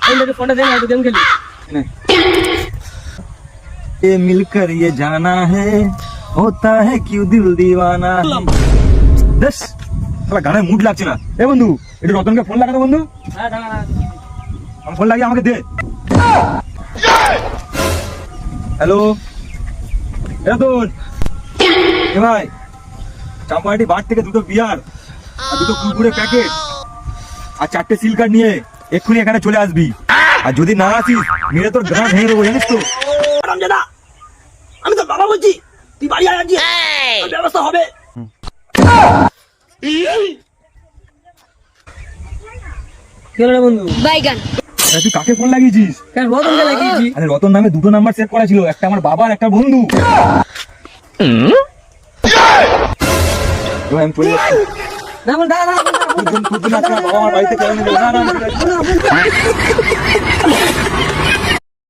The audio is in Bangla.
फोनটা दे ना, तो गेम खेली। ये मिलकर ये जाना है, होता है क्यों दिल दीवाना। বেশ শালা গানে মুড লাগছে না। এ বন্ধু একটু রতনকে ফোন লাগা তো বন্ধু। হ্যাঁ দাঁড়া। আমি ফোন লাগিয়ে আমাকে দে। হ্যালো রতন, এ ভাই চাম্পাহাটি বার থেকে 2টো বিয়ার আর 2টো কুরকুরে প্যাকেট আর 4টে সিল কার্ড নিয়ে এক্ষুনি এখানে চলে আসবি। আর যদি না আসিস মেরে তোর গ্রাম ভেঙে দেবো, জানিস তো। রামজাদা, আমি তো বাবা বলছি, তুই বাড়ি আয় আজকে, ব্যবস্থা হবে। কি হলো রে বন্ধু? বাইগান আরে তুই কাকে ফোন লাগিয়েছিস? কেন রতনকে লাগিয়েছি? আরে রতন নামে 2টো নাম্বার সেভ করা ছিল, একটা আমার বাবার একটা বন্ধু। আমি চলে যাচ্ছি। না বল, দাঁড়া দাঁড়া, বাবা আমার বাড়িতে কেন নেবে? না, না, না, না।